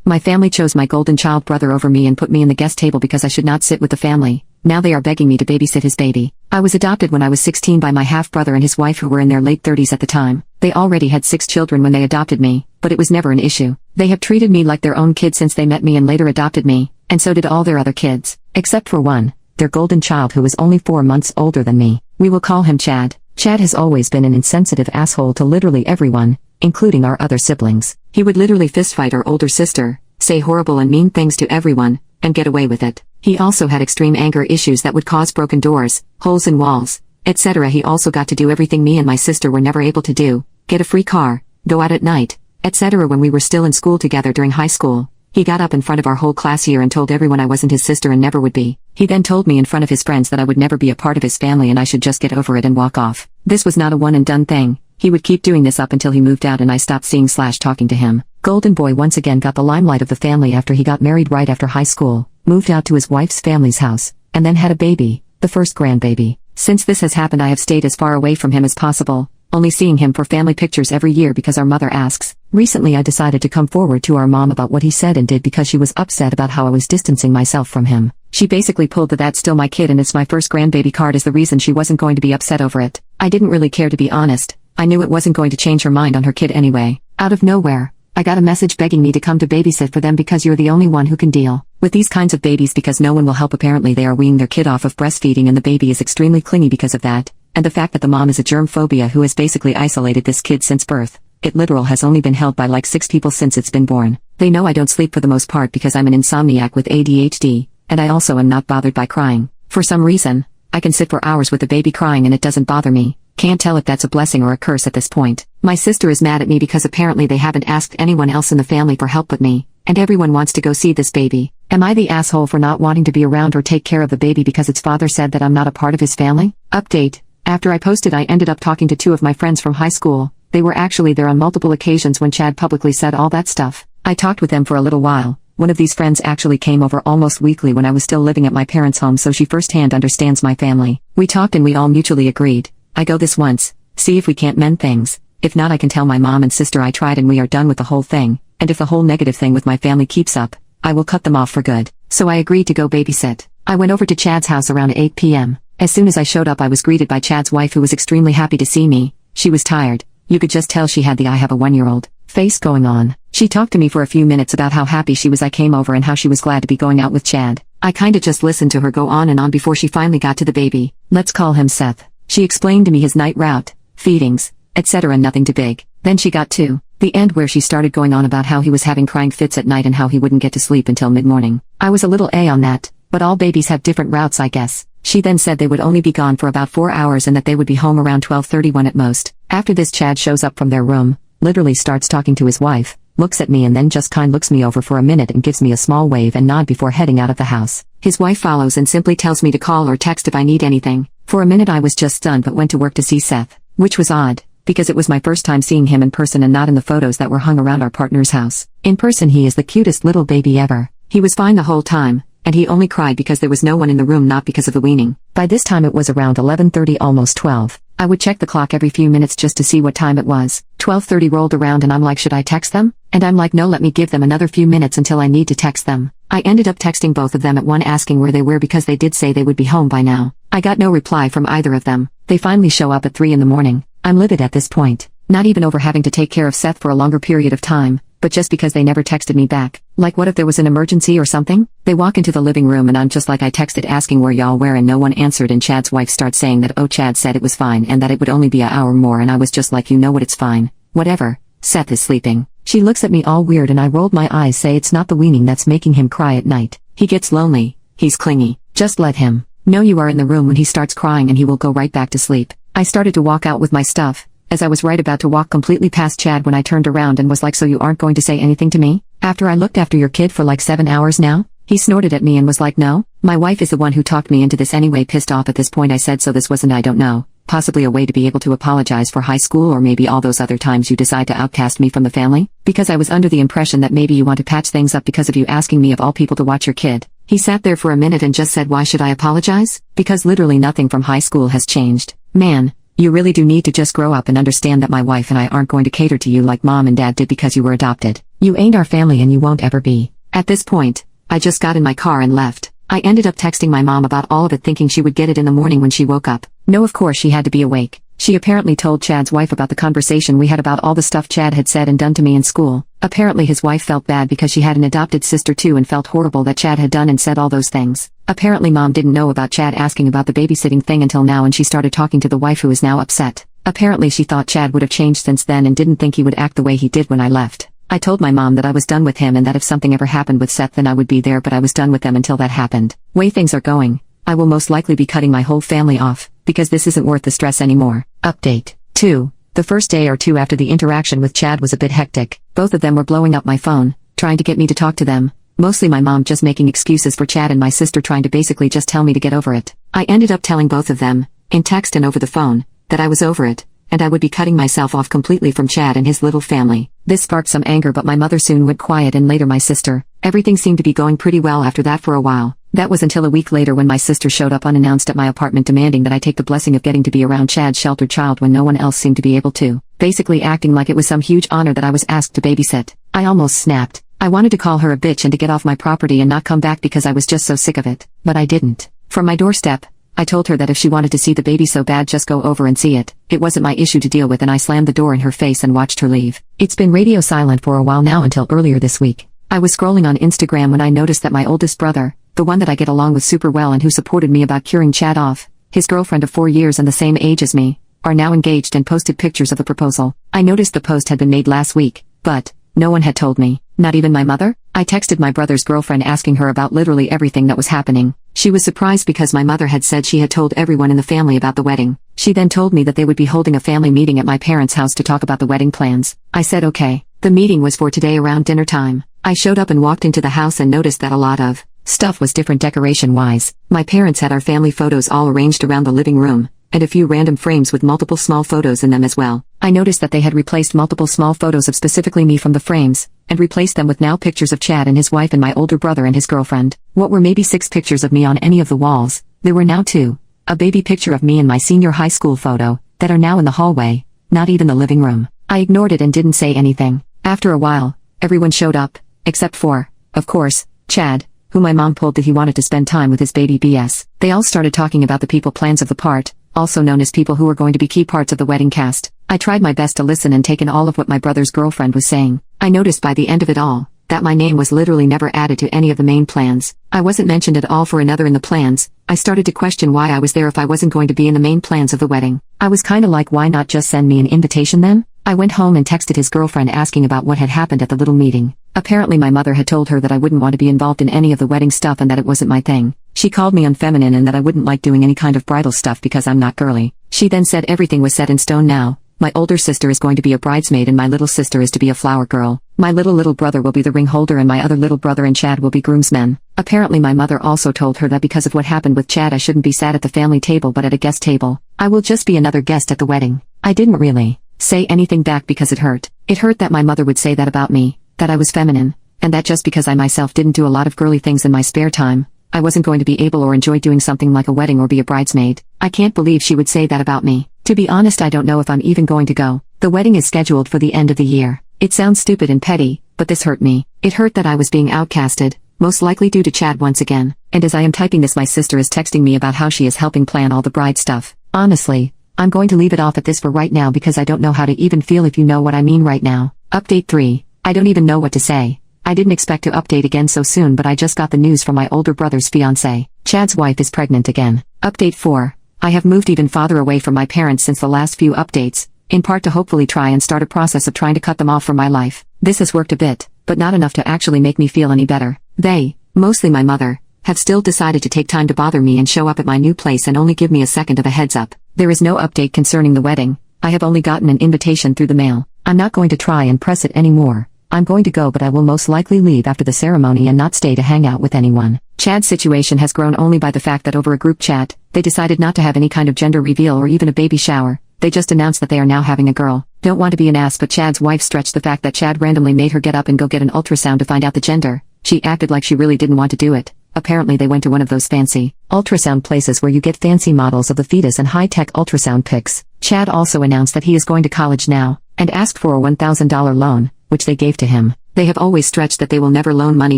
My family chose my golden child brother over me and put me in the guest table because I should not sit with the family. Now they are begging me to babysit his baby. I was adopted when I was 16 by my half-brother and his wife who were in their late 30s at the time. They already had 6 children when they adopted me, but it was never an issue. They have treated me like their own kid since they met me and later adopted me, and so did all their other kids, except for one, their golden child who is only 4 months older than me. We will call him Chad. Chad has always been an insensitive asshole to literally everyone, including our other siblings. He would literally fistfight our older sister, say horrible and mean things to everyone, and get away with it. He also had extreme anger issues that would cause broken doors, holes in walls, etc. He also got to do everything me and my sister were never able to do, get a free car, go out at night, etc. When we were still in school together during high school. He got up in front of our whole class here and told everyone I wasn't his sister and never would be. He then told me in front of his friends that I would never be a part of his family and I should just get over it and walk off. This was not a one and done thing. He would keep doing this up until he moved out and I stopped seeing / talking to him. Golden boy once again got the limelight of the family after he got married right after high school, moved out to his wife's family's house, and then had a baby, the first grandbaby. Since this has happened I have stayed as far away from him as possible, only seeing him for family pictures every year because our mother asks. Recently I decided to come forward to our mom about what he said and did because she was upset about how I was distancing myself from him. She basically pulled the "that's still my kid and it's my first grandbaby" card as the reason she wasn't going to be upset over it. I didn't really care, to be honest. I knew it wasn't going to change her mind on her kid anyway. Out of nowhere, I got a message begging me to come to babysit for them because you're the only one who can deal with these kinds of babies because no one will help. Apparently they are weaning their kid off of breastfeeding and the baby is extremely clingy because of that, and the fact that the mom is a germ phobia who has basically isolated this kid since birth. It literal has only been held by like 6 people since it's been born. They know I don't sleep for the most part because I'm an insomniac with ADHD, and I also am not bothered by crying. For some reason, I can sit for hours with the baby crying and it doesn't bother me. Can't tell if that's a blessing or a curse at this point. My sister is mad at me because apparently they haven't asked anyone else in the family for help but me, and everyone wants to go see this baby. Am I the asshole for not wanting to be around or take care of the baby because its father said that I'm not a part of his family? Update. After I posted I ended up talking to 2 of my friends from high school. They were actually there on multiple occasions when Chad publicly said all that stuff. I talked with them for a little while. One of these friends actually came over almost weekly when I was still living at my parents' home so she firsthand understands my family. We talked and we all mutually agreed. I go this once, see if we can't mend things. If not I can tell my mom and sister I tried and we are done with the whole thing, and if the whole negative thing with my family keeps up, I will cut them off for good. So I agreed to go babysit. I went over to Chad's house around 8 p.m. As soon as I showed up I was greeted by Chad's wife who was extremely happy to see me. She was tired. You could just tell she had the "I have a 1-year-old" face going on. She talked to me for a few minutes about how happy she was I came over and how she was glad to be going out with Chad. I kinda just listened to her go on and on before she finally got to the baby. Let's call him Seth. She explained to me his night route, feedings, etc. Nothing too big. Then she got to the end where she started going on about how he was having crying fits at night and how he wouldn't get to sleep until mid-morning. I was a little on that, but all babies have different routes I guess. She then said they would only be gone for about 4 hours and that they would be home around 12:31 at most. After this Chad shows up from their room, literally starts talking to his wife, looks at me and then just looks me over for a minute and gives me a small wave and nod before heading out of the house. His wife follows and simply tells me to call or text if I need anything. For a minute I was just stunned but went to work to see Seth, which was odd, because it was my first time seeing him in person and not in the photos that were hung around our partner's house. In person he is the cutest little baby ever. He was fine the whole time, and he only cried because there was no one in the room, not because of the weaning. By this time it was around 11:30, almost 12. I would check the clock every few minutes just to see what time it was. 12:30 rolled around and I'm like, should I text them? And I'm like, no, let me give them another few minutes until I need to text them. I ended up texting both of them at one asking where they were because they did say they would be home by now. I got no reply from either of them. They finally show up at 3 in the morning. I'm livid at this point. Not even over having to take care of Seth for a longer period of time, but just because they never texted me back. Like what if there was an emergency or something? They walk into the living room and I'm just like, I texted asking where y'all were and no one answered and Chad's wife starts saying that oh Chad said it was fine and that it would only be an hour more and I was just like, you know what, it's fine. Whatever. Seth is sleeping. She looks at me all weird and I rolled my eyes, say it's not the weaning that's making him cry at night. He gets lonely. He's clingy. Just let him know you are in the room when he starts crying and he will go right back to sleep. I started to walk out with my stuff, as I was right about to walk completely past Chad when I turned around and was like, so you aren't going to say anything to me? After I looked after your kid for like 7 hours now? He snorted at me and was like, no, my wife is the one who talked me into this anyway. Pissed off at this point I said, so this wasn't, I don't know, possibly a way to be able to apologize for high school or maybe all those other times you decide to outcast me from the family? Because I was under the impression that maybe you want to patch things up because of you asking me of all people to watch your kid. He sat there for a minute and just said, why should I apologize? Because literally nothing from high school has changed. Man, You really do need to just grow up and understand that my wife and I aren't going to cater to you like mom and dad did because you were adopted. You ain't our family and you won't ever be. At this point, I just got in my car and left. I ended up texting my mom about all of it thinking she would get it in the morning when she woke up. No, of course she had to be awake. She apparently told Chad's wife about the conversation we had about all the stuff Chad had said and done to me in school. Apparently his wife felt bad because she had an adopted sister too and felt horrible that Chad had done and said all those things. Apparently mom didn't know about Chad asking about the babysitting thing until now and she started talking to the wife who is now upset. Apparently she thought Chad would have changed since then and didn't think he would act the way he did when I left. I told my mom that I was done with him and that if something ever happened with Seth then I would be there, but I was done with them until that happened. Way things are going, I will most likely be cutting my whole family off, because this isn't worth the stress anymore. Update 2. The first day or two after the interaction with Chad was a bit hectic. Both of them were blowing up my phone, trying to get me to talk to them. Mostly my mom just making excuses for Chad and my sister trying to basically just tell me to get over it. I ended up telling both of them, in text and over the phone, that I was over it, and I would be cutting myself off completely from Chad and his little family. This sparked some anger, but my mother soon went quiet and later my sister. Everything seemed to be going pretty well after that for a while. That was until a week later when my sister showed up unannounced at my apartment demanding that I take the blessing of getting to be around Chad's sheltered child when no one else seemed to be able to. Basically acting like it was some huge honor that I was asked to babysit. I almost snapped. I wanted to call her a bitch and to get off my property and not come back because I was just so sick of it. But I didn't. From my doorstep, I told her that if she wanted to see the baby so bad just go over and see it. It wasn't my issue to deal with and I slammed the door in her face and watched her leave. It's been radio silent for a while now until earlier this week. I was scrolling on Instagram when I noticed that my oldest brother, the one that I get along with super well and who supported me about curing Chad off, his girlfriend of 4 years and the same age as me, are now engaged and posted pictures of the proposal. I noticed the post had been made last week, but no one had told me. Not even my mother? I texted my brother's girlfriend asking her about literally everything that was happening. She was surprised because my mother had said she had told everyone in the family about the wedding. She then told me that they would be holding a family meeting at my parents' house to talk about the wedding plans. I said okay. The meeting was for today around dinner time. I showed up and walked into the house and noticed that a lot of stuff was different decoration-wise. My parents had our family photos all arranged around the living room, and a few random frames with multiple small photos in them as well. I noticed that they had replaced multiple small photos of specifically me from the frames, and replaced them with now pictures of Chad and his wife and my older brother and his girlfriend. What were maybe 6 pictures of me on any of the walls, there were now 2. A baby picture of me and my senior high school photo, that are now in the hallway, not even the living room. I ignored it and didn't say anything. After a while, everyone showed up, except for, of course, Chad, who my mom pulled that he wanted to spend time with his baby BS. They all started talking about the people plans of the part, also known as people who were going to be key parts of the wedding cast. I tried my best to listen and take in all of what my brother's girlfriend was saying. I noticed by the end of it all, that my name was literally never added to any of the main plans. I wasn't mentioned at all for another in the plans. I started to question why I was there if I wasn't going to be in the main plans of the wedding. I was kinda like, why not just send me an invitation then? I went home and texted his girlfriend asking about what had happened at the little meeting. Apparently my mother had told her that I wouldn't want to be involved in any of the wedding stuff and that it wasn't my thing. She called me unfeminine and that I wouldn't like doing any kind of bridal stuff because I'm not girly. She then said everything was set in stone now. My older sister is going to be a bridesmaid and my little sister is to be a flower girl. My little brother will be the ring holder and my other little brother and Chad will be groomsmen. Apparently my mother also told her that because of what happened with Chad I shouldn't be sat at the family table but at a guest table. I will just be another guest at the wedding. I didn't really say anything back because it hurt. It hurt that my mother would say that about me, that I was feminine, and that just because I myself didn't do a lot of girly things in my spare time, I wasn't going to be able or enjoy doing something like a wedding or be a bridesmaid. I can't believe she would say that about me. To be honest, I don't know if I'm even going to go. The wedding is scheduled for the end of the year. It sounds stupid and petty, but this hurt me. It hurt that I was being outcasted, most likely due to Chad once again. And as I am typing this, my sister is texting me about how she is helping plan all the bride stuff. Honestly, I'm going to leave it off at this for right now because I don't know how to even feel, if you know what I mean right now. Update 3. I don't even know what to say. I didn't expect to update again so soon, but I just got the news from my older brother's fiancé. Chad's wife is pregnant again. Update 4. I have moved even farther away from my parents since the last few updates, in part to hopefully try and start a process of trying to cut them off from my life. This has worked a bit, but not enough to actually make me feel any better. They, mostly my mother, have still decided to take time to bother me and show up at my new place and only give me a second of a heads up. There is no update concerning the wedding. I have only gotten an invitation through the mail. I'm not going to try and press it anymore. I'm going to go, but I will most likely leave after the ceremony and not stay to hang out with anyone. Chad's situation has grown only by the fact that over a group chat, they decided not to have any kind of gender reveal or even a baby shower. They just announced that they are now having a girl. Don't want to be an ass, but Chad's wife stretched the fact that Chad randomly made her get up and go get an ultrasound to find out the gender. She acted like she really didn't want to do it. Apparently they went to one of those fancy ultrasound places where you get fancy models of the fetus and high-tech ultrasound pics. Chad also announced that he is going to college now, and asked for a $1,000 loan, which they gave to him. They have always stretched that they will never loan money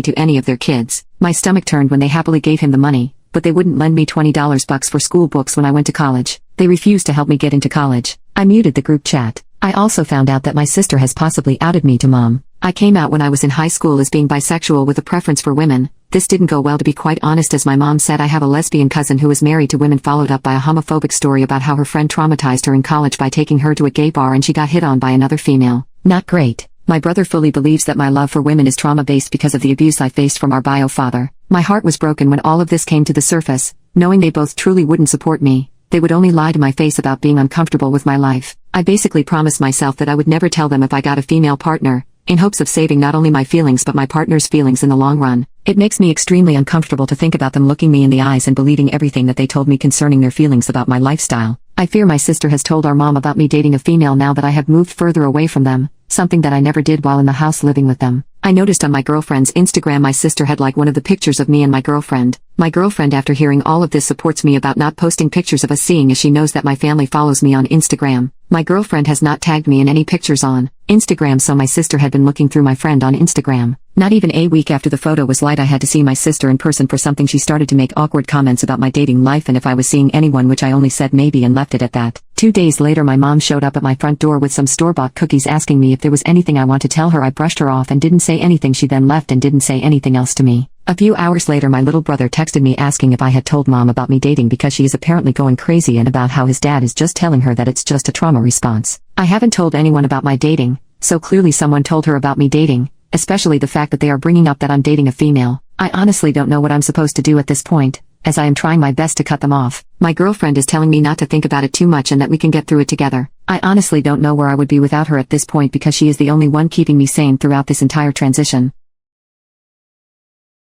to any of their kids. My stomach turned when they happily gave him the money, but they wouldn't lend me $20 for school books when I went to college. They refused to help me get into college. I muted the group chat. I also found out that my sister has possibly outed me to mom. I came out when I was in high school as being bisexual with a preference for women. This didn't go well, to be quite honest, as my mom said I have a lesbian cousin who is married to women, followed up by a homophobic story about how her friend traumatized her in college by taking her to a gay bar and she got hit on by another female. Not great. My brother fully believes that my love for women is trauma-based because of the abuse I faced from our bio father. My heart was broken when all of this came to the surface, knowing they both truly wouldn't support me. They would only lie to my face about being uncomfortable with my life. I basically promised myself that I would never tell them if I got a female partner, in hopes of saving not only my feelings but my partner's feelings in the long run. It makes me extremely uncomfortable to think about them looking me in the eyes and believing everything that they told me concerning their feelings about my lifestyle. I fear my sister has told our mom about me dating a female now that I have moved further away from them, something that I never did while in the house living with them. I noticed on my girlfriend's Instagram my sister had liked one of the pictures of me and my girlfriend. My girlfriend, after hearing all of this, supports me about not posting pictures of us seeing, as she knows that my family follows me on Instagram. My girlfriend has not tagged me in any pictures on Instagram, so my sister had been looking through my friend on Instagram. Not even a week after the photo was liked, I had to see my sister in person for something. She started to make awkward comments about my dating life and if I was seeing anyone, which I only said maybe and left it at that. 2 days later my mom showed up at my front door with some store-bought cookies, asking me if there was anything I want to tell her. I brushed her off and didn't say anything. She then left and didn't say anything else to me. A few hours later my little brother texted me asking if I had told mom about me dating, because she is apparently going crazy and about how his dad is just telling her that it's just a trauma response. I haven't told anyone about my dating, so clearly someone told her about me dating, especially the fact that they are bringing up that I'm dating a female. I honestly don't know what I'm supposed to do at this point, as I am trying my best to cut them off. My girlfriend is telling me not to think about it too much and that we can get through it together. I honestly don't know where I would be without her at this point, because she is the only one keeping me sane throughout this entire transition.